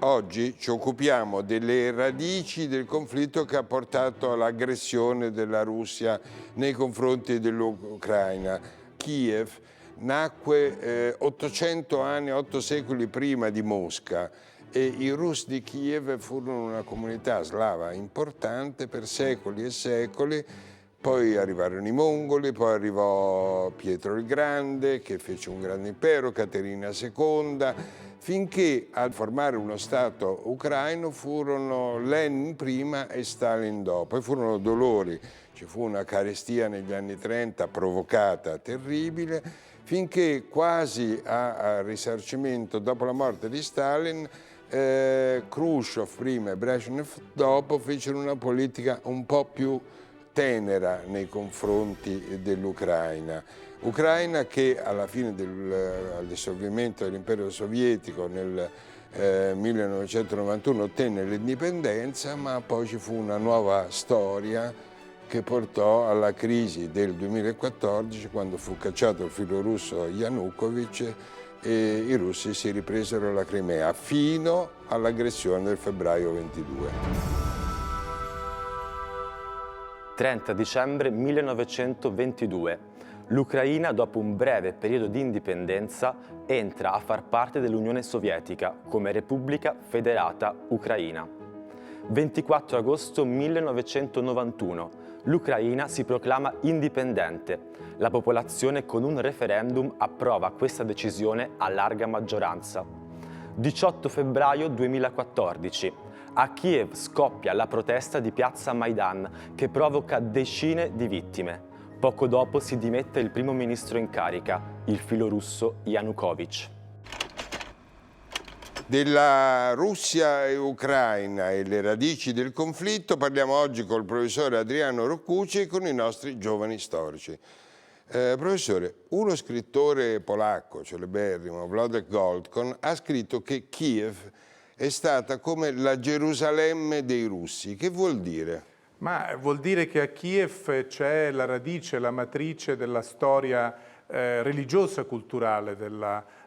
Oggi ci occupiamo delle radici del conflitto che ha portato all'aggressione della Russia nei confronti dell'Ucraina. Kiev nacque 800 anni, 8 secoli prima di Mosca, e i Rus di Kiev furono una comunità slava importante per secoli e secoli. Poi arrivarono i mongoli, poi arrivò Pietro il Grande che fece un grande impero, Caterina II, finché a formare uno Stato ucraino furono Lenin prima e Stalin dopo. E furono dolori, ci fu una carestia negli anni 30 provocata, terribile, finché quasi a risarcimento dopo la morte di Stalin, Khrushchev prima e Brezhnev dopo fecero una politica un po' più tenera nei confronti dell'Ucraina. Ucraina che alla fine del dissolvimento dell'impero sovietico nel 1991 ottenne l'indipendenza, ma poi ci fu una nuova storia che portò alla crisi del 2014, quando fu cacciato il filorusso Yanukovych e i russi si ripresero la Crimea fino all'aggressione del febbraio 22. 30 dicembre 1922. L'Ucraina, dopo un breve periodo di indipendenza, entra a far parte dell'Unione Sovietica come Repubblica Federata Ucraina. 24 agosto 1991. L'Ucraina si proclama indipendente. La popolazione con un referendum approva questa decisione a larga maggioranza. 18 febbraio 2014. A Kiev scoppia la protesta di piazza Maidan che provoca decine di vittime. Poco dopo si dimette il primo ministro in carica, il filorusso Yanukovych. Della Russia e Ucraina e le radici del conflitto parliamo oggi col professore Adriano Roccucci e con i nostri giovani storici. Professore, uno scrittore polacco, celeberrimo, Włodek Goldkorn, ha scritto che Kiev è stata come la Gerusalemme dei russi. Che vuol dire? Ma vuol dire che a Kiev c'è la radice, la matrice della storia religiosa culturale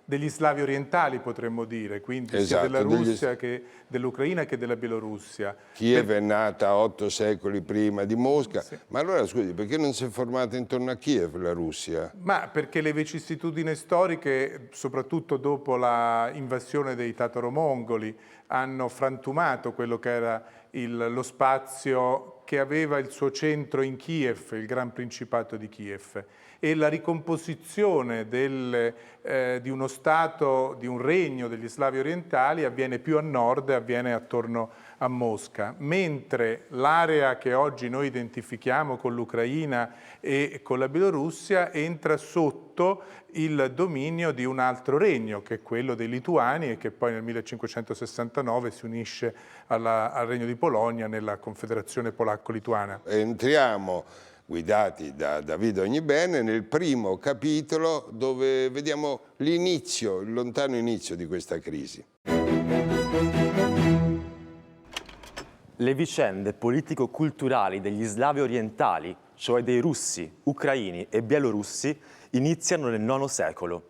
degli slavi orientali, potremmo dire, quindi sia della Russia che dell'Ucraina che della Bielorussia. Kiev è nata 8 secoli prima di Mosca, sì. Ma allora scusi, perché non si è formata intorno a Kiev la Russia? Ma perché le vicissitudini storiche, soprattutto dopo l'invasione dei tataro-mongoli, hanno frantumato quello che era lo spazio che aveva il suo centro in Kiev, il Gran Principato di Kiev, e la ricomposizione di uno Stato, di un regno degli slavi orientali avviene più a nord e avviene attorno a Mosca, mentre l'area che oggi noi identifichiamo con l'Ucraina e con la Bielorussia entra sotto il dominio di un altro regno, che è quello dei Lituani, e che poi nel 1569 si unisce al Regno di Polonia nella Confederazione Polacco-Lituana. Entriamo, guidati da Davido Ognibene, nel primo capitolo dove vediamo l'inizio, il lontano inizio di questa crisi. Le vicende politico-culturali degli slavi orientali, cioè dei russi, ucraini e bielorussi, iniziano nel IX secolo.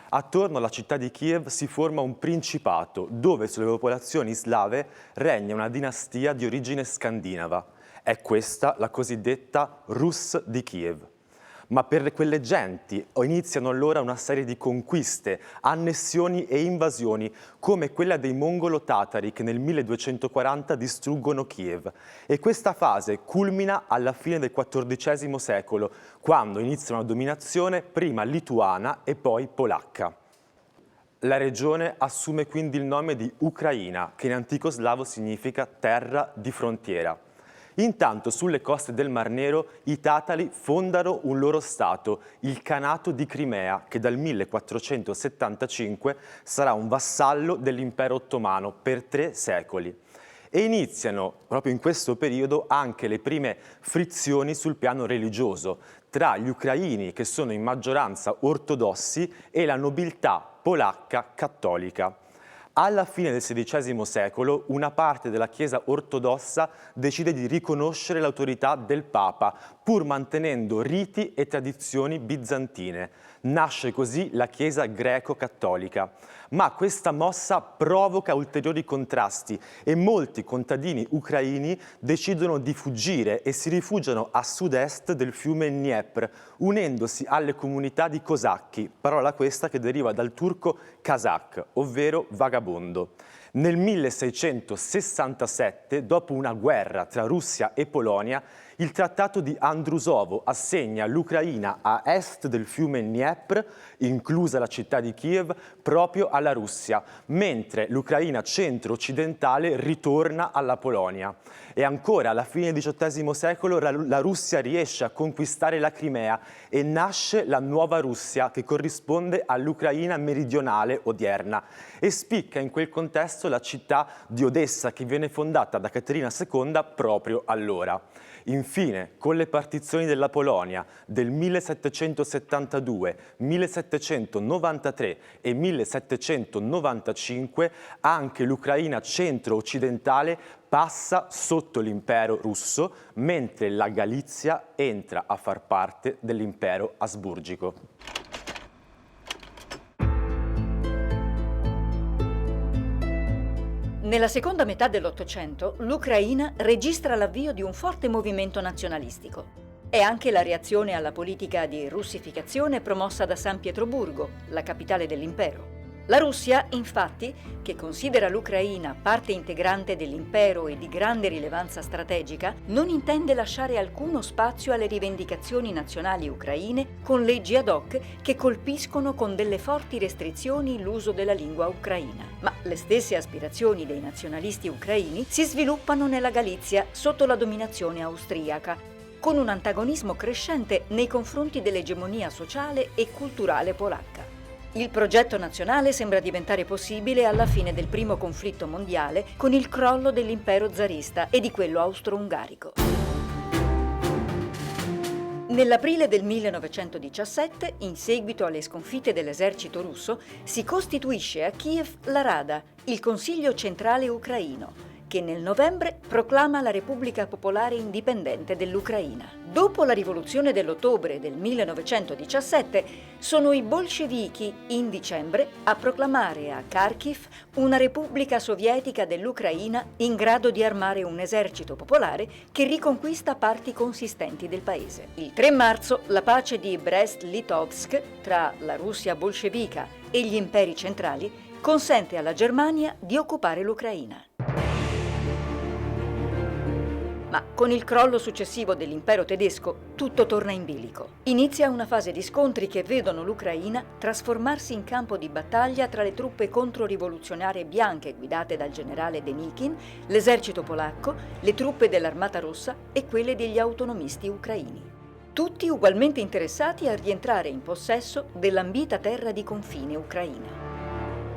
Attorno alla città di Kiev si forma un principato dove sulle popolazioni slave regna una dinastia di origine scandinava. È questa la cosiddetta Rus di Kiev. Ma per quelle genti iniziano allora una serie di conquiste, annessioni e invasioni, come quella dei mongolo-tatari che nel 1240 distruggono Kiev. E questa fase culmina alla fine del XIV secolo, quando inizia una dominazione prima lituana e poi polacca. La regione assume quindi il nome di Ucraina, che in antico slavo significa terra di frontiera. Intanto sulle coste del Mar Nero i tatari fondano un loro stato, il Khanato di Crimea, che dal 1475 sarà un vassallo dell'impero ottomano per 3 secoli. E iniziano proprio in questo periodo anche le prime frizioni sul piano religioso tra gli ucraini, che sono in maggioranza ortodossi, e la nobiltà polacca cattolica. Alla fine del XVI secolo una parte della Chiesa ortodossa decide di riconoscere l'autorità del Papa, pur mantenendo riti e tradizioni bizantine. Nasce così la Chiesa greco-cattolica. Ma questa mossa provoca ulteriori contrasti e molti contadini ucraini decidono di fuggire e si rifugiano a sud-est del fiume Dniepr, unendosi alle comunità di cosacchi, parola questa che deriva dal turco kazakh, ovvero vagabondo. Nel 1667, dopo una guerra tra Russia e Polonia, il trattato di Andrusovo assegna l'Ucraina a est del fiume Dniepr, inclusa la città di Kiev, proprio alla Russia, mentre l'Ucraina centro-occidentale ritorna alla Polonia. E ancora, alla fine del XVIII secolo, la Russia riesce a conquistare la Crimea e nasce la nuova Russia, che corrisponde all'Ucraina meridionale odierna. E spicca in quel contesto la città di Odessa, che viene fondata da Caterina II proprio allora. Infine, con le partizioni della Polonia del 1772, 1793 e 1795, anche l'Ucraina centro-occidentale passa sotto l'impero russo, mentre la Galizia entra a far parte dell'impero asburgico. Nella seconda metà dell'Ottocento, l'Ucraina registra l'avvio di un forte movimento nazionalistico. È anche la reazione alla politica di russificazione promossa da San Pietroburgo, la capitale dell'impero. La Russia, infatti, che considera l'Ucraina parte integrante dell'impero e di grande rilevanza strategica, non intende lasciare alcuno spazio alle rivendicazioni nazionali ucraine con leggi ad hoc che colpiscono con delle forti restrizioni l'uso della lingua ucraina. Ma le stesse aspirazioni dei nazionalisti ucraini si sviluppano nella Galizia sotto la dominazione austriaca, con un antagonismo crescente nei confronti dell'egemonia sociale e culturale polacca. Il progetto nazionale sembra diventare possibile alla fine del primo conflitto mondiale con il crollo dell'impero zarista e di quello austro-ungarico. Nell'aprile del 1917, in seguito alle sconfitte dell'esercito russo, si costituisce a Kiev la Rada, il Consiglio centrale ucraino, che nel novembre proclama la Repubblica Popolare Indipendente dell'Ucraina. Dopo la rivoluzione dell'ottobre del 1917, sono i bolscevichi in dicembre a proclamare a Kharkiv una Repubblica Sovietica dell'Ucraina in grado di armare un esercito popolare che riconquista parti consistenti del paese. Il 3 marzo la pace di Brest-Litovsk tra la Russia bolscevica e gli imperi centrali consente alla Germania di occupare l'Ucraina. Ma con il crollo successivo dell'impero tedesco tutto torna in bilico. Inizia una fase di scontri che vedono l'Ucraina trasformarsi in campo di battaglia tra le truppe controrivoluzionarie bianche guidate dal generale Denikin, l'esercito polacco, le truppe dell'Armata Rossa e quelle degli autonomisti ucraini. Tutti ugualmente interessati a rientrare in possesso dell'ambita terra di confine ucraina.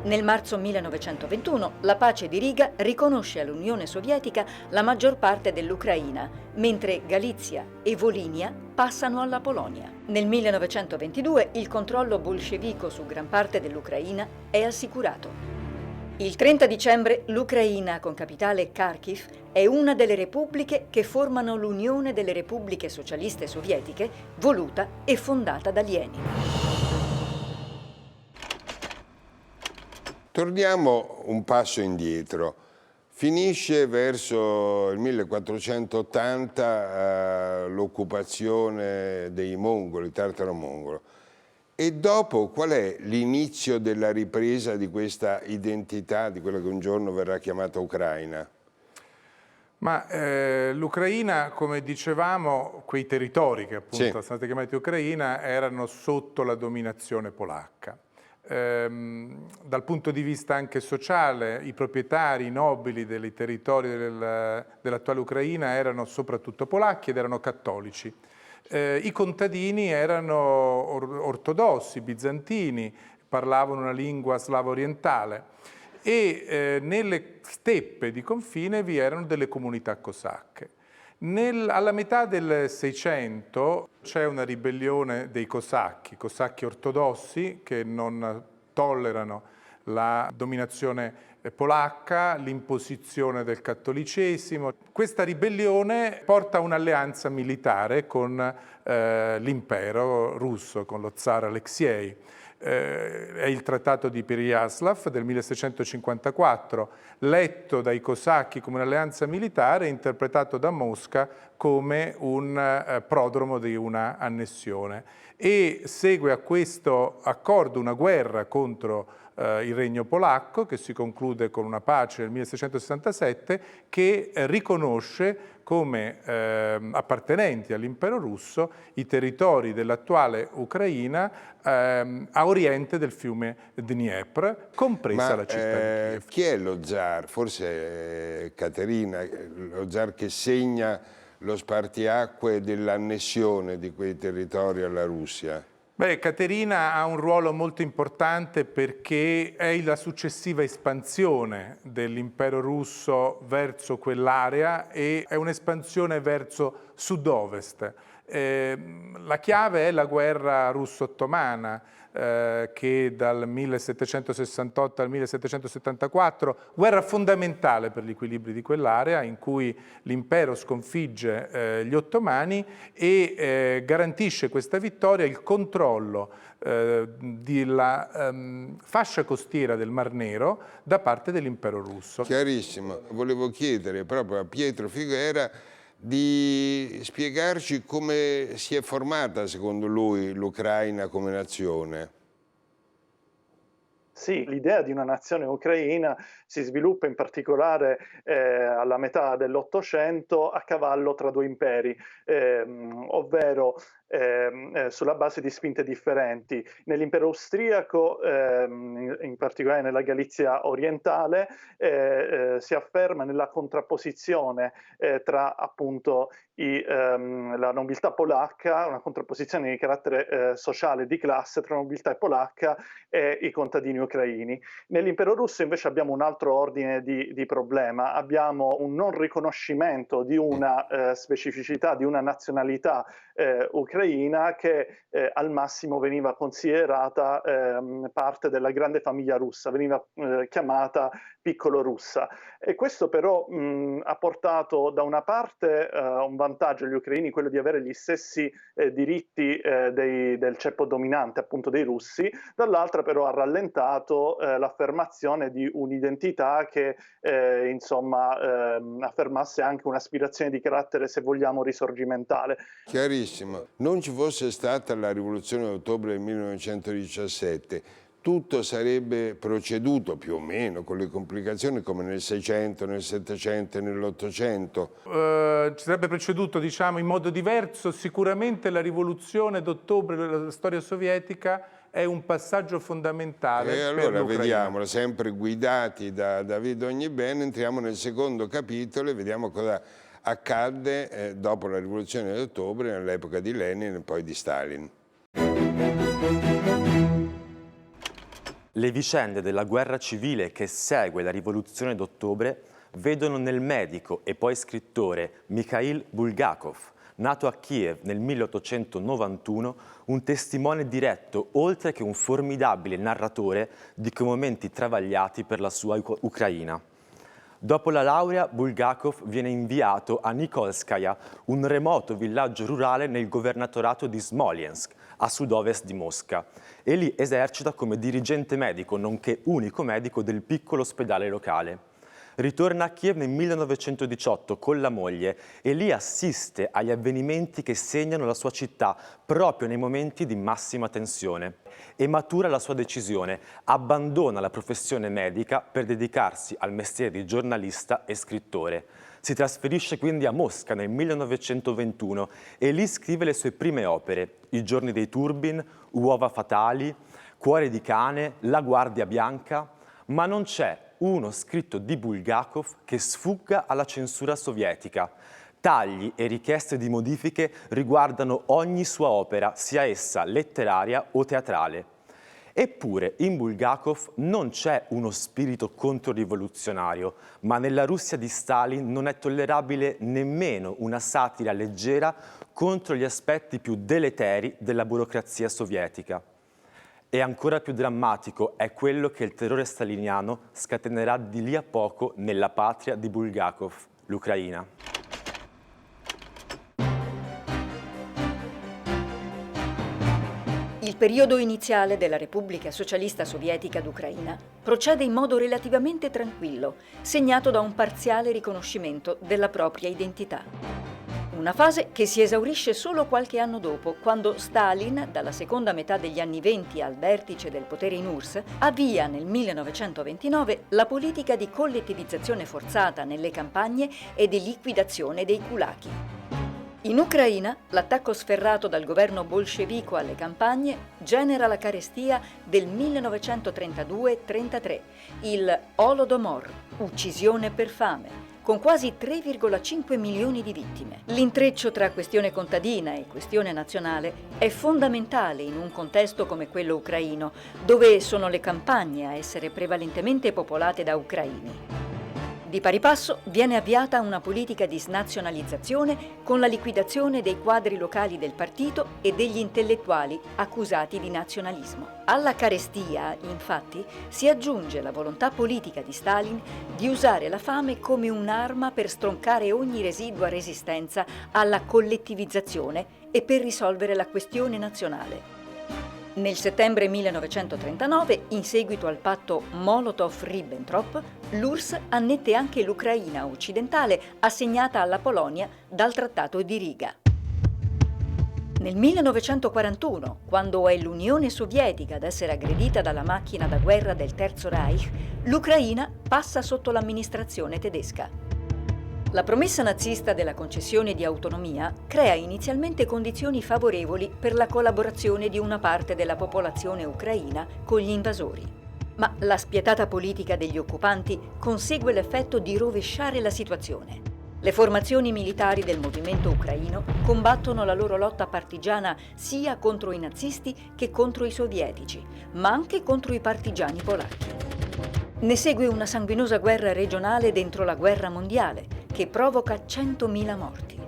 Nel marzo 1921 la pace di Riga riconosce all'Unione Sovietica la maggior parte dell'Ucraina, mentre Galizia e Volinia passano alla Polonia. Nel 1922 il controllo bolscevico su gran parte dell'Ucraina è assicurato. Il 30 dicembre l'Ucraina, con capitale Kharkiv, è una delle repubbliche che formano l'Unione delle Repubbliche Socialiste Sovietiche, voluta e fondata da Lenin. Torniamo un passo indietro. Finisce verso il 1480 l'occupazione dei mongoli, tartaro-mongolo. E dopo qual è l'inizio della ripresa di questa identità, di quella che un giorno verrà chiamata Ucraina? Ma l'Ucraina, come dicevamo, quei territori che appunto sono stati chiamati Ucraina erano sotto la dominazione polacca. Dal punto di vista anche sociale, i proprietari, i nobili dei territori dell'attuale Ucraina erano soprattutto polacchi ed erano cattolici. I contadini erano ortodossi, bizantini, parlavano una lingua slavo-orientale e nelle steppe di confine vi erano delle comunità cosacche. Alla metà del Seicento c'è una ribellione dei cosacchi ortodossi che non tollerano la dominazione polacca, l'imposizione del cattolicesimo. Questa ribellione porta a un'alleanza militare con l'impero russo, con lo zar Aleksej. È il trattato di Pereyaslav del 1654, letto dai cosacchi come un'alleanza militare, interpretato da Mosca come un prodromo di una annessione. E segue a questo accordo una guerra contro il regno polacco, che si conclude con una pace nel 1667, che riconosce come appartenenti all'impero russo i territori dell'attuale Ucraina a oriente del fiume Dniepr, compresa la città di Kiev. Chi è lo zar? Forse è Caterina, lo zar che segna lo spartiacque dell'annessione di quei territori alla Russia. Beh, Caterina ha un ruolo molto importante perché è la successiva espansione dell'impero russo verso quell'area e è un'espansione verso sud-ovest. La chiave è la guerra russo-ottomana che dal 1768 al 1774, guerra fondamentale per gli equilibri di quell'area in cui l'impero sconfigge gli ottomani e garantisce questa vittoria il controllo della fascia costiera del Mar Nero da parte dell'impero russo. Chiarissimo. Volevo chiedere proprio a Pietro Figuera di spiegarci come si è formata, secondo lui, l'Ucraina come nazione. Sì, l'idea di una nazione ucraina si sviluppa in particolare alla metà dell'Ottocento a cavallo tra due imperi, ovvero sulla base di spinte differenti. Nell'impero austriaco, in particolare nella Galizia orientale, si afferma nella contrapposizione tra appunto la nobiltà polacca, una contrapposizione di carattere sociale e di classe tra la nobiltà polacca e i contadini ucraini. Nell'impero russo invece abbiamo un altro ordine di problema, abbiamo un non riconoscimento di una specificità, di una nazionalità ucraina che al massimo veniva considerata parte della grande famiglia russa, veniva chiamata piccolo russa. E questo però ha portato da una parte un vantaggio agli ucraini, quello di avere gli stessi diritti del ceppo dominante, appunto dei russi, dall'altra però ha rallentato l'affermazione di un'identità che insomma affermasse anche un'aspirazione di carattere, se vogliamo, risorgimentale. Chiarissimo. Non ci fosse stata la rivoluzione d'ottobre del 1917, tutto sarebbe proceduto più o meno con le complicazioni come nel 600, nel 700 e nell'800. Ci sarebbe proceduto, diciamo, in modo diverso. Sicuramente la rivoluzione d'ottobre della storia sovietica è un passaggio fondamentale. E allora vediamolo, sempre guidati da David Ognibene, entriamo nel secondo capitolo e vediamo cosa accadde dopo la rivoluzione d'ottobre, nell'epoca di Lenin e poi di Stalin. Le vicende della guerra civile che segue la rivoluzione d'ottobre vedono nel medico e poi scrittore Mikhail Bulgakov, nato a Kiev nel 1891, un testimone diretto oltre che un formidabile narratore di quei momenti travagliati per la sua Ucraina. Dopo la laurea, Bulgakov viene inviato a Nikolskaya, un remoto villaggio rurale nel governatorato di Smolensk, a sud-ovest di Mosca, e lì esercita come dirigente medico, nonché unico medico del piccolo ospedale locale. Ritorna a Kiev nel 1918 con la moglie e lì assiste agli avvenimenti che segnano la sua città proprio nei momenti di massima tensione e matura la sua decisione, abbandona la professione medica per dedicarsi al mestiere di giornalista e scrittore. Si trasferisce quindi a Mosca nel 1921 e lì scrive le sue prime opere, I giorni dei Turbin, Uova fatali, Cuore di cane, La guardia bianca, ma non c'è uno scritto di Bulgakov che sfugga alla censura sovietica. Tagli e richieste di modifiche riguardano ogni sua opera, sia essa letteraria o teatrale. Eppure in Bulgakov non c'è uno spirito controrivoluzionario, ma nella Russia di Stalin non è tollerabile nemmeno una satira leggera contro gli aspetti più deleteri della burocrazia sovietica. E ancora più drammatico è quello che il terrore staliniano scatenerà di lì a poco nella patria di Bulgakov, l'Ucraina. Il periodo iniziale della Repubblica Socialista Sovietica d'Ucraina procede in modo relativamente tranquillo, segnato da un parziale riconoscimento della propria identità. Una fase che si esaurisce solo qualche anno dopo, quando Stalin, dalla seconda metà degli anni '20 al vertice del potere in URSS, avvia nel 1929 la politica di collettivizzazione forzata nelle campagne e di liquidazione dei kulaki. In Ucraina, l'attacco sferrato dal governo bolscevico alle campagne genera la carestia del 1932-33, il Holodomor, uccisione per fame, con quasi 3,5 milioni di vittime. L'intreccio tra questione contadina e questione nazionale è fondamentale in un contesto come quello ucraino, dove sono le campagne a essere prevalentemente popolate da ucraini. Di pari passo viene avviata una politica di snazionalizzazione con la liquidazione dei quadri locali del partito e degli intellettuali accusati di nazionalismo. Alla carestia, infatti, si aggiunge la volontà politica di Stalin di usare la fame come un'arma per stroncare ogni residua resistenza alla collettivizzazione e per risolvere la questione nazionale. Nel settembre 1939, in seguito al patto Molotov-Ribbentrop, l'URSS annette anche l'Ucraina occidentale assegnata alla Polonia dal Trattato di Riga. Nel 1941, quando è l'Unione Sovietica ad essere aggredita dalla macchina da guerra del Terzo Reich, l'Ucraina passa sotto l'amministrazione tedesca. La promessa nazista della concessione di autonomia crea inizialmente condizioni favorevoli per la collaborazione di una parte della popolazione ucraina con gli invasori. Ma la spietata politica degli occupanti consegue l'effetto di rovesciare la situazione. Le formazioni militari del movimento ucraino combattono la loro lotta partigiana sia contro i nazisti che contro i sovietici, ma anche contro i partigiani polacchi. Ne segue una sanguinosa guerra regionale dentro la guerra mondiale, che provoca 100.000 morti.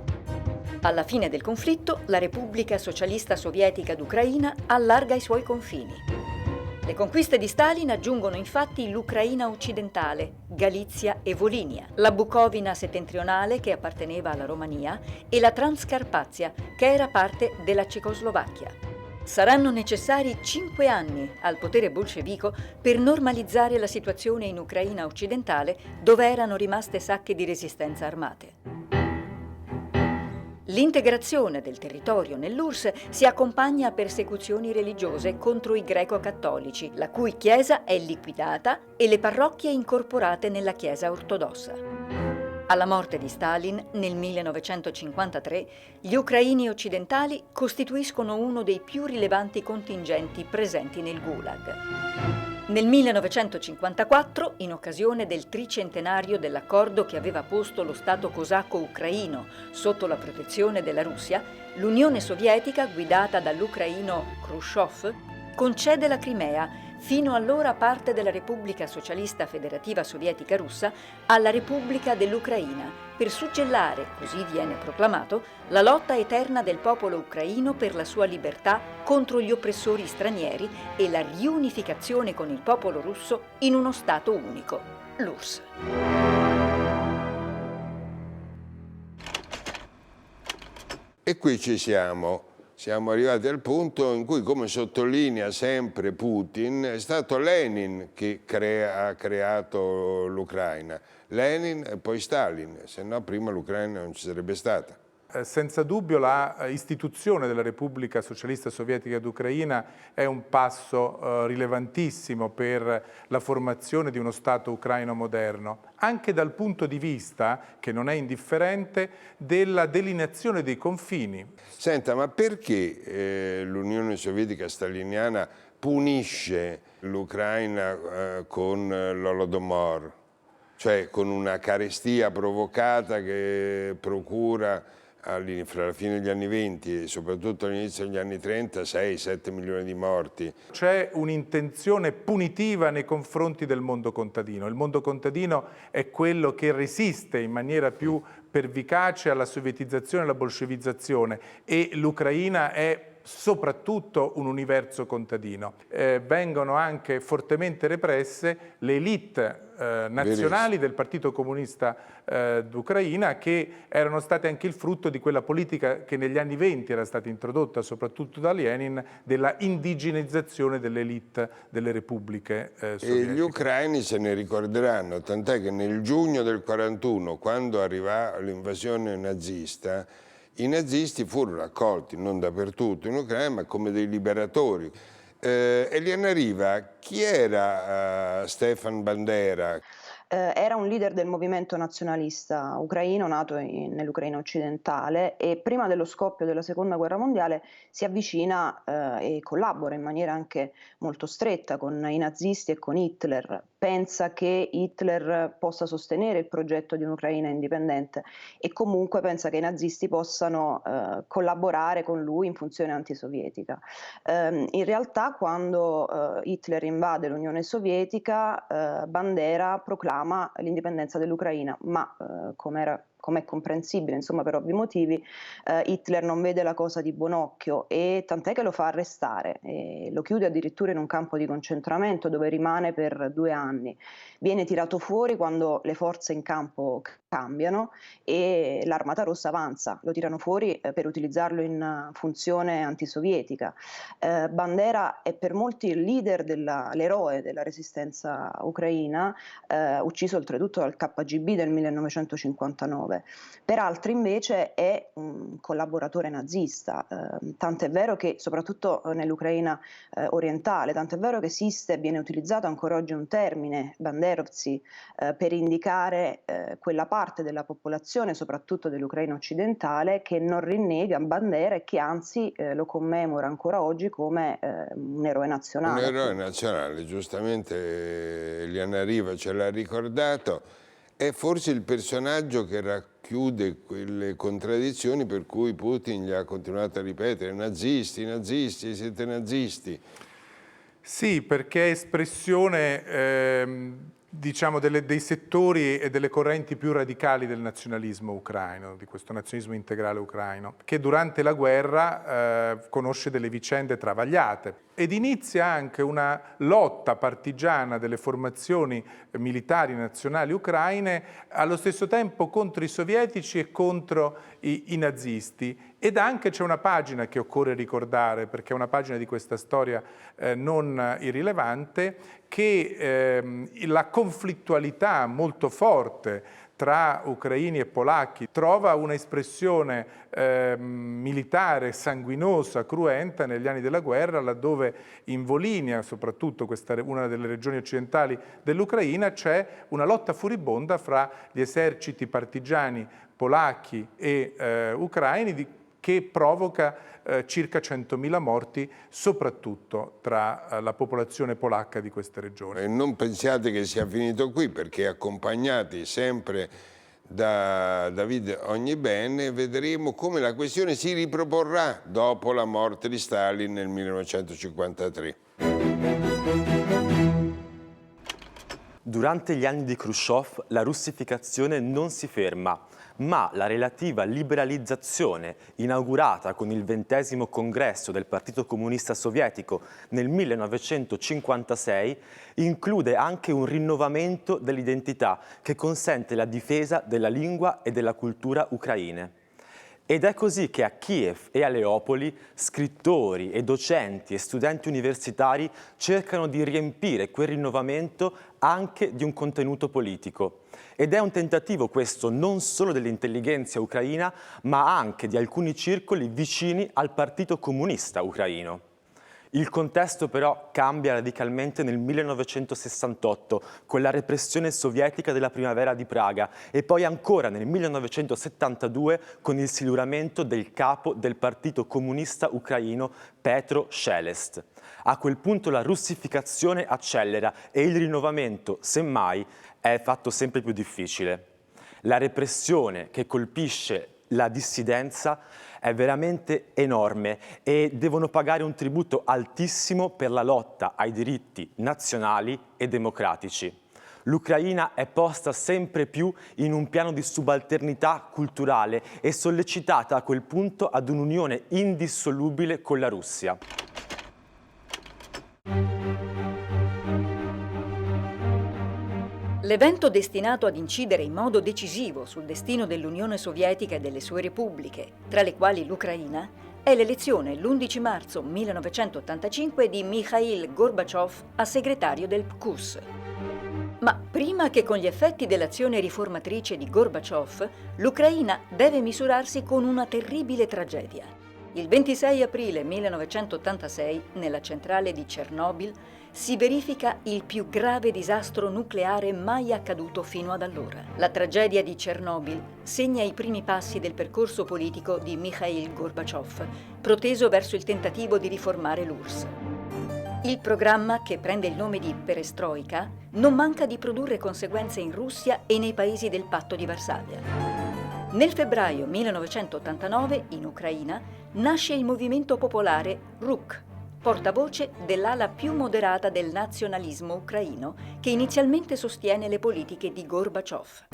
Alla fine del conflitto, la Repubblica Socialista Sovietica d'Ucraina allarga i suoi confini. Le conquiste di Stalin aggiungono infatti l'Ucraina occidentale, Galizia e Volinia, la Bucovina settentrionale che apparteneva alla Romania e la Transcarpazia che era parte della Cecoslovacchia. Saranno necessari 5 anni al potere bolscevico per normalizzare la situazione in Ucraina occidentale, dove erano rimaste sacche di resistenza armate. L'integrazione del territorio nell'URSS si accompagna a persecuzioni religiose contro i greco-cattolici, la cui chiesa è liquidata e le parrocchie incorporate nella Chiesa ortodossa. Alla morte di Stalin, nel 1953, gli ucraini occidentali costituiscono uno dei più rilevanti contingenti presenti nel Gulag. Nel 1954, in occasione del tricentenario dell'accordo che aveva posto lo Stato cosacco ucraino sotto la protezione della Russia, l'Unione Sovietica, guidata dall'ucraino Khrushchev, concede la Crimea, fino allora parte della Repubblica Socialista Federativa Sovietica Russa, alla Repubblica dell'Ucraina, per suggellare, così viene proclamato, la lotta eterna del popolo ucraino per la sua libertà contro gli oppressori stranieri e la riunificazione con il popolo russo in uno Stato unico, l'URSS. E qui ci siamo. Siamo arrivati al punto in cui, come sottolinea sempre Putin, è stato Lenin che ha creato l'Ucraina. Lenin e poi Stalin, se no prima l'Ucraina non ci sarebbe stata. Senza dubbio la istituzione della Repubblica Socialista Sovietica d'Ucraina è un passo rilevantissimo per la formazione di uno Stato ucraino moderno, anche dal punto di vista, che non è indifferente, della delineazione dei confini. Senta, ma perché l'Unione Sovietica staliniana punisce l'Ucraina con l'Holodomor? Cioè con una carestia provocata che procura fra la fine degli anni 20 e soprattutto all'inizio degli anni 30 6-7 milioni di morti. C'è un'intenzione punitiva nei confronti del mondo contadino. Il mondo contadino è quello che resiste in maniera più pervicace alla sovietizzazione e alla bolscevizzazione e l'Ucraina è soprattutto un universo contadino. Vengono anche fortemente represse le elite nazionali del Partito Comunista d'Ucraina, che erano state anche il frutto di quella politica che negli anni '20 era stata introdotta soprattutto da Lenin, della indigenizzazione delle elite delle repubbliche sovietiche. E gli ucraini se ne ricorderanno, tant'è che nel giugno del 41, quando arrivò l'invasione nazista, i nazisti furono accolti non dappertutto in Ucraina, ma come dei liberatori. Eliana Riva, chi era Stefan Bandera? Era un leader del movimento nazionalista ucraino nato nell'Ucraina occidentale e prima dello scoppio della Seconda Guerra Mondiale si avvicina e collabora in maniera anche molto stretta con i nazisti e con Hitler. Pensa che Hitler possa sostenere il progetto di un'Ucraina indipendente e comunque pensa che i nazisti possano collaborare con lui in funzione antisovietica. In realtà quando Hitler invade l'Unione Sovietica, Bandera proclama l'indipendenza dell'Ucraina, ma come è comprensibile, insomma, per ovvi motivi, Hitler non vede la cosa di buon occhio e tant'è che lo fa arrestare, e lo chiude addirittura in un campo di concentramento dove rimane per 2 anni. Viene tirato fuori quando le forze in campo cambiano e l'Armata Rossa avanza, lo tirano fuori per utilizzarlo in funzione antisovietica. Bandera è per molti il leader, l'eroe della resistenza ucraina, ucciso oltretutto dal KGB del 1959. Per altri invece è un collaboratore nazista, tant'è vero che soprattutto nell'Ucraina orientale, tant'è vero che esiste e viene utilizzato ancora oggi un termine, banderovci, per indicare quella parte della popolazione, soprattutto dell'Ucraina occidentale, che non rinnega Bandera e che anzi lo commemora ancora oggi come un eroe nazionale. Un eroe nazionale, giustamente Eliana Riva ce l'ha ricordato. È forse il personaggio che racchiude quelle contraddizioni per cui Putin gli ha continuato a ripetere nazisti, nazisti, siete nazisti. Sì, perché è espressione diciamo dei settori e delle correnti più radicali del nazionalismo ucraino, di questo nazionalismo integrale ucraino, che durante la guerra conosce delle vicende travagliate ed inizia anche una lotta partigiana delle formazioni militari nazionali ucraine allo stesso tempo contro i sovietici e contro i nazisti. Ed anche c'è una pagina che occorre ricordare, perché è una pagina di questa storia non irrilevante, che la conflittualità molto forte tra ucraini e polacchi trova un'espressione militare sanguinosa, cruenta negli anni della guerra, laddove in Volinia, soprattutto una delle regioni occidentali dell'Ucraina, c'è una lotta furibonda fra gli eserciti partigiani polacchi e ucraini che provoca circa 100.000 morti, soprattutto tra la popolazione polacca di queste regioni. E non pensiate che sia finito qui, perché accompagnati sempre da David Ognibene vedremo come la questione si riproporrà dopo la morte di Stalin nel 1953. Durante gli anni di Khrushchev la russificazione non si ferma, ma la relativa liberalizzazione inaugurata con il 20° congresso del Partito Comunista Sovietico nel 1956 include anche un rinnovamento dell'identità che consente la difesa della lingua e della cultura ucraine. Ed è così che a Kiev e a Leopoli scrittori e docenti e studenti universitari cercano di riempire quel rinnovamento anche di un contenuto politico. Ed è un tentativo questo non solo dell'intellighenzia ucraina, ma anche di alcuni circoli vicini al Partito Comunista ucraino. Il contesto però cambia radicalmente nel 1968 con la repressione sovietica della primavera di Praga e poi ancora nel 1972 con il siluramento del capo del Partito Comunista Ucraino Petro Shelest. A quel punto la russificazione accelera e il rinnovamento, semmai, è fatto sempre più difficile. La repressione che colpisce la dissidenza è veramente enorme e devono pagare un tributo altissimo per la lotta ai diritti nazionali e democratici. l'Ucraina è posta sempre più in un piano di subalternità culturale e sollecitata a quel punto ad un'unione indissolubile con la Russia. L'evento destinato ad incidere in modo decisivo sul destino dell'Unione Sovietica e delle sue repubbliche, tra le quali l'Ucraina, è l'elezione l'11 marzo 1985 di Mikhail Gorbaciov a segretario del PCUS. Ma prima che con gli effetti dell'azione riformatrice di Gorbaciov, l'Ucraina deve misurarsi con una terribile tragedia. Il 26 aprile 1986, nella centrale di Chernobyl, si verifica il più grave disastro nucleare mai accaduto fino ad allora. La tragedia di Chernobyl segna i primi passi del percorso politico di Mikhail Gorbaciov, proteso verso il tentativo di riformare l'URSS. Il programma, che prende il nome di Perestroika, non manca di produrre conseguenze in Russia e nei paesi del Patto di Varsavia. Nel febbraio 1989, in Ucraina, nasce il movimento popolare RUK, portavoce dell'ala più moderata del nazionalismo ucraino, che inizialmente sostiene le politiche di Gorbaciov.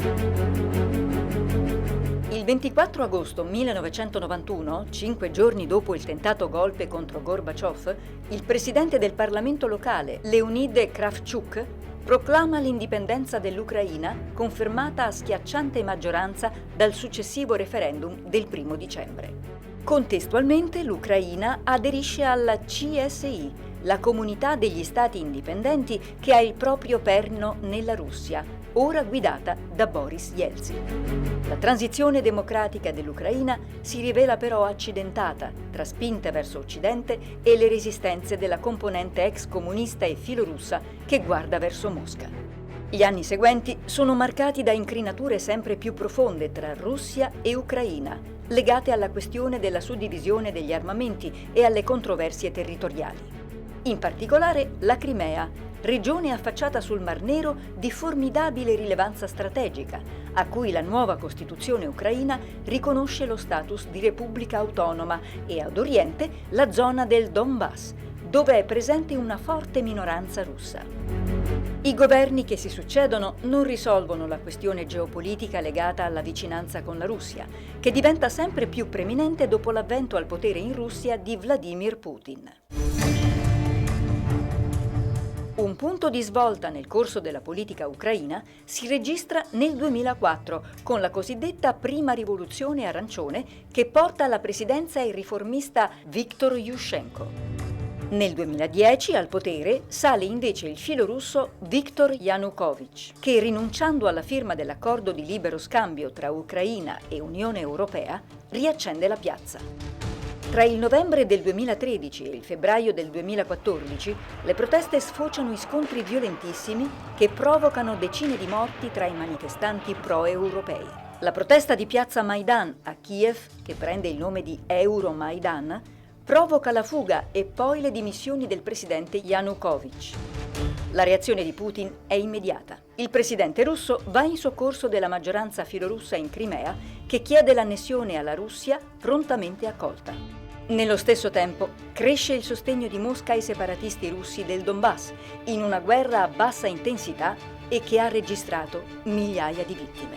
Il 24 agosto 1991, 5 giorni dopo il tentato golpe contro Gorbaciov, il presidente del Parlamento locale, Leonid Kravchuk, proclama l'indipendenza dell'Ucraina, confermata a schiacciante maggioranza dal successivo referendum del 1 dicembre. Contestualmente l'Ucraina aderisce alla CSI, la comunità degli stati indipendenti che ha il proprio perno nella Russia, ora guidata da Boris Yeltsin. La transizione democratica dell'Ucraina si rivela però accidentata, tra spinte verso Occidente e le resistenze della componente ex comunista e filorussa che guarda verso Mosca. Gli anni seguenti sono marcati da incrinature sempre più profonde tra Russia e Ucraina, legate alla questione della suddivisione degli armamenti e alle controversie territoriali. In particolare la Crimea, regione affacciata sul Mar Nero di formidabile rilevanza strategica, a cui la nuova Costituzione ucraina riconosce lo status di Repubblica autonoma, e ad oriente la zona del Donbass, dove è presente una forte minoranza russa. I governi che si succedono non risolvono la questione geopolitica legata alla vicinanza con la Russia, che diventa sempre più preminente dopo l'avvento al potere in Russia di Vladimir Putin. Un punto di svolta nel corso della politica ucraina si registra nel 2004 con la cosiddetta prima rivoluzione arancione che porta alla presidenza il riformista Viktor Yushchenko. Nel 2010 al potere sale invece il filorusso Viktor Yanukovych, che rinunciando alla firma dell'accordo di libero scambio tra Ucraina e Unione Europea riaccende la piazza. Tra il novembre del 2013 e il febbraio del 2014 le proteste sfociano in scontri violentissimi che provocano decine di morti tra i manifestanti pro-europei. La protesta di piazza Maidan a Kiev, che prende il nome di Euromaidan, provoca la fuga e poi le dimissioni del presidente Yanukovych. La reazione di Putin è immediata. Il presidente russo va in soccorso della maggioranza filorussa in Crimea, che chiede l'annessione alla Russia, prontamente accolta. Nello stesso tempo cresce il sostegno di Mosca ai separatisti russi del Donbass, in una guerra a bassa intensità e che ha registrato migliaia di vittime.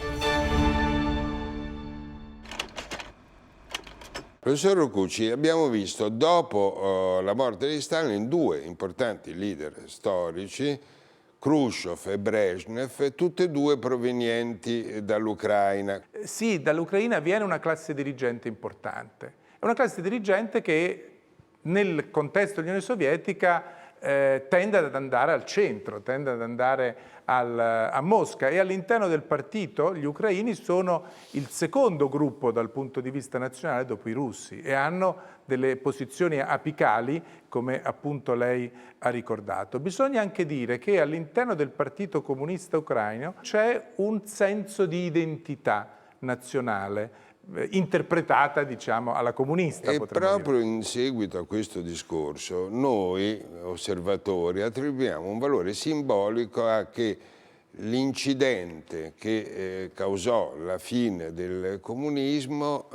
Professor Roucoucci, abbiamo visto dopo la morte di Stalin due importanti leader storici, Khrushchev e Brezhnev, tutte e due provenienti dall'Ucraina. Sì, dall'Ucraina viene una classe dirigente importante. È una classe dirigente che nel contesto dell'Unione Sovietica tende ad andare al centro, tende ad andare a Mosca, e all'interno del partito gli ucraini sono il secondo gruppo dal punto di vista nazionale dopo i russi e hanno delle posizioni apicali, come appunto lei ha ricordato. Bisogna anche dire che all'interno del Partito Comunista Ucraino c'è un senso di identità nazionale, interpretata, diciamo, alla comunista. E proprio in seguito a questo discorso noi osservatori attribuiamo un valore simbolico a che l'incidente che causò la fine del comunismo,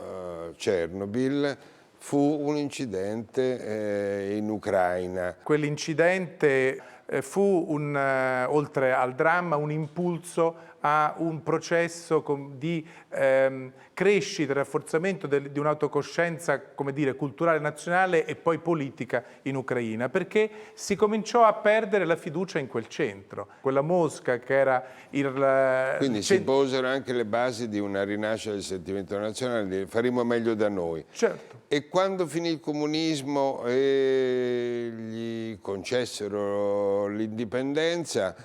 Chernobyl, fu un incidente in Ucraina. Quell'incidente fu, oltre al dramma, un impulso a un processo di crescita e rafforzamento di un'autocoscienza, come dire, culturale nazionale e poi politica in Ucraina, perché si cominciò a perdere la fiducia in quel centro, quella Mosca che era il... Quindi si posero anche le basi di una rinascita del sentimento nazionale, faremo meglio da noi. Certo. E quando finì il comunismo e gli concessero l'indipendenza,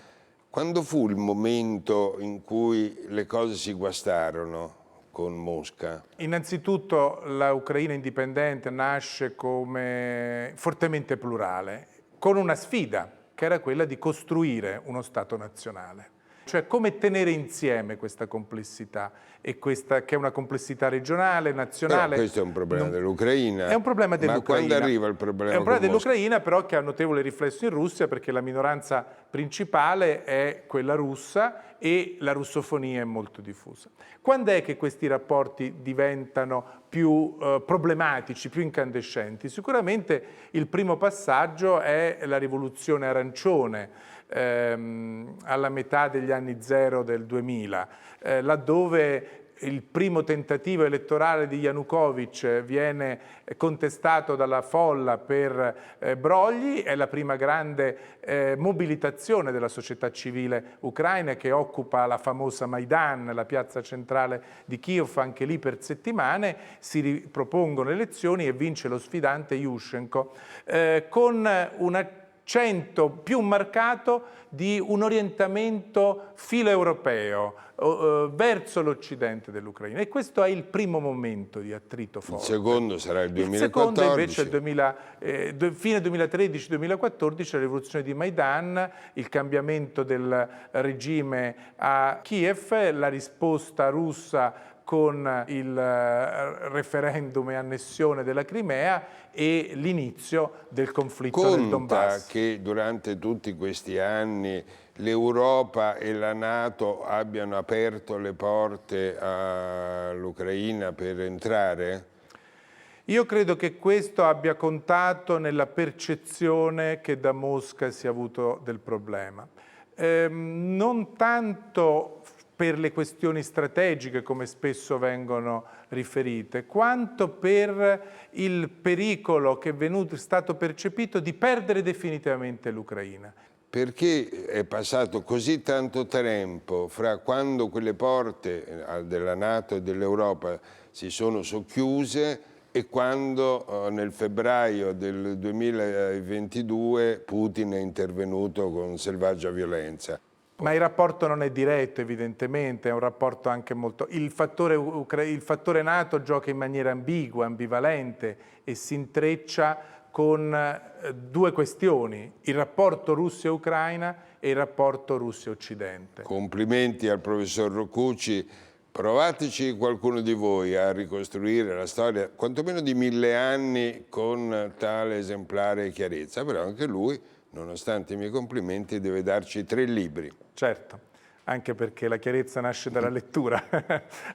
quando fu il momento in cui le cose si guastarono con Mosca? Innanzitutto la Ucraina indipendente nasce come fortemente plurale, con una sfida che era quella di costruire uno Stato nazionale. Cioè come tenere insieme questa complessità, e questa che è una complessità regionale, nazionale. Però questo è un problema dell'Ucraina. È un problema dell'Ucraina. Ma quando arriva il problema? È un problema dell'Ucraina, però che ha notevole riflesso in Russia, perché la minoranza principale è quella russa e la russofonia è molto diffusa. Quando è che questi rapporti diventano più problematici, più incandescenti? Sicuramente il primo passaggio è la rivoluzione arancione, alla metà degli anni zero del 2000, laddove il primo tentativo elettorale di Yanukovych viene contestato dalla folla per brogli, è la prima grande mobilitazione della società civile ucraina che occupa la famosa Maidan, la piazza centrale di Kiev, anche lì per settimane, si ripropongono elezioni e vince lo sfidante Yushchenko con un accento più marcato di un orientamento filoeuropeo verso l'occidente dell'Ucraina, e questo è il primo momento di attrito forte. Il secondo sarà il 2014. Il secondo invece è fine 2013-2014, la rivoluzione di Maidan, il cambiamento del regime a Kiev, la risposta russa con il referendum e annessione della Crimea e l'inizio del conflitto del Donbass. Che durante tutti questi anni l'Europa e la NATO abbiano aperto le porte all'Ucraina per entrare? Io credo che questo abbia contato nella percezione che da Mosca si è avuto del problema. Non tanto per le questioni strategiche, come spesso vengono riferite, quanto per il pericolo che è stato percepito di perdere definitivamente l'Ucraina. Perché è passato così tanto tempo fra quando quelle porte della NATO e dell'Europa si sono socchiuse e quando nel febbraio del 2022 Putin è intervenuto con selvaggia violenza? Ma il rapporto non è diretto, evidentemente, è un rapporto anche molto... Il fattore NATO gioca in maniera ambigua, ambivalente e si intreccia con due questioni, il rapporto Russia-Ucraina e il rapporto Russia-Occidente. Complimenti al professor Roccucci. Provateci qualcuno di voi a ricostruire la storia, quantomeno di 1000 anni, con tale esemplare chiarezza, però anche lui, nonostante i miei complimenti, deve darci 3 libri. Certo, anche perché la chiarezza nasce dalla lettura.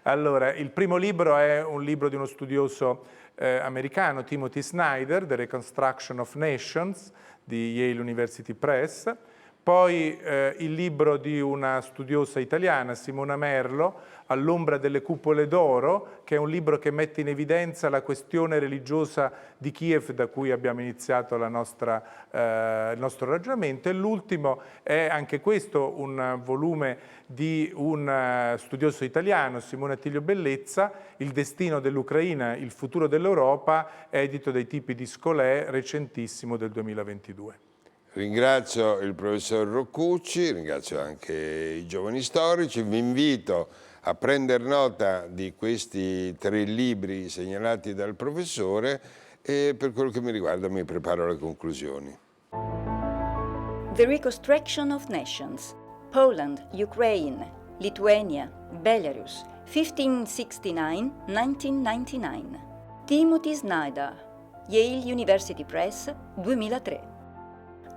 Allora, il primo libro è un libro di uno studioso americano, Timothy Snyder, The Reconstruction of Nations, di Yale University Press. Poi il libro di una studiosa italiana, Simona Merlo, All'ombra delle cupole d'oro, che è un libro che mette in evidenza la questione religiosa di Kiev, da cui abbiamo iniziato il nostro ragionamento. E l'ultimo è anche questo un volume di un studioso italiano, Simone Attilio Bellezza, Il destino dell'Ucraina, il futuro dell'Europa, edito dai Tipi di Scolè, recentissimo del 2022. Ringrazio il professor Roccucci, ringrazio anche i giovani storici, vi invito a prendere nota di questi 3 libri segnalati dal professore e per quello che mi riguarda mi preparo le conclusioni. The Reconstruction of Nations. Poland, Ukraine, Lithuania, Belarus, 1569-1999. Timothy Snyder, Yale University Press, 2003.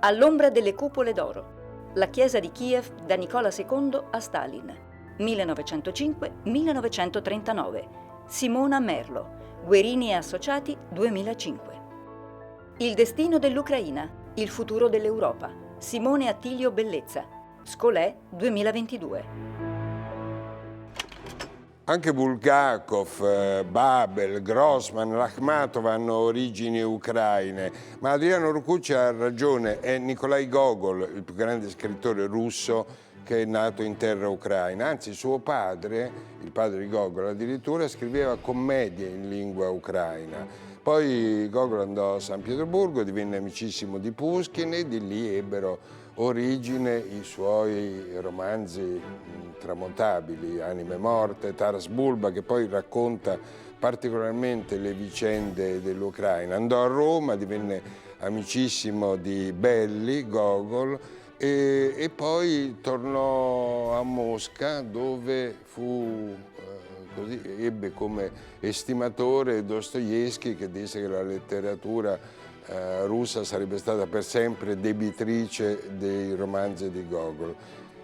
All'ombra delle cupole d'oro. La chiesa di Kiev da Nicola II a Stalin. 1905-1939. Simona Merlo. Guerini e Associati, 2005. Il destino dell'Ucraina. Il futuro dell'Europa. Simone Attilio Bellezza, Scolè 2022. Anche Bulgakov, Babel, Grossman, Rakhmatov hanno origini ucraine, ma Adriano Rocucci ha ragione, è Nikolai Gogol, il più grande scrittore russo che è nato in terra ucraina. Anzi, suo padre, il padre di Gogol, addirittura scriveva commedie in lingua ucraina. Poi Gogol andò a San Pietroburgo, divenne amicissimo di Pushkin e di lì ebbero origine i suoi romanzi tramontabili, Anime morte, Taras Bulba, che poi racconta particolarmente le vicende dell'Ucraina. Andò a Roma, divenne amicissimo di Belli, Gogol, e poi tornò a Mosca, dove ebbe come estimatore Dostoevskij, che disse che la letteratura russa sarebbe stata per sempre debitrice dei romanzi di Gogol.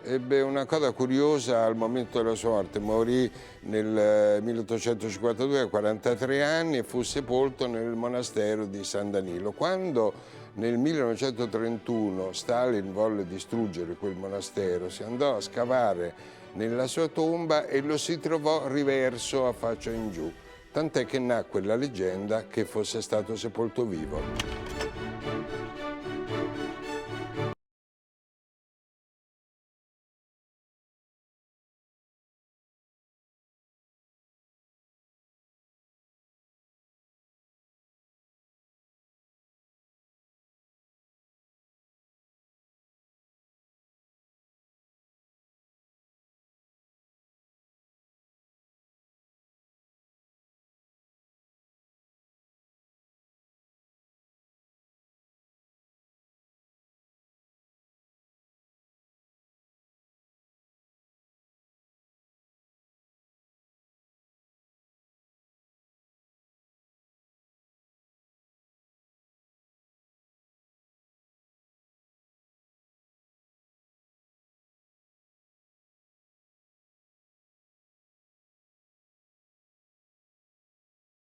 Ebbe una cosa curiosa al momento della sua morte: morì nel 1852 a 43 anni e fu sepolto nel monastero di San Danilo. Quando nel 1931 Stalin volle distruggere quel monastero, si andò a scavare nella sua tomba e lo si trovò riverso a faccia in giù. Tant'è che nacque la leggenda che fosse stato sepolto vivo.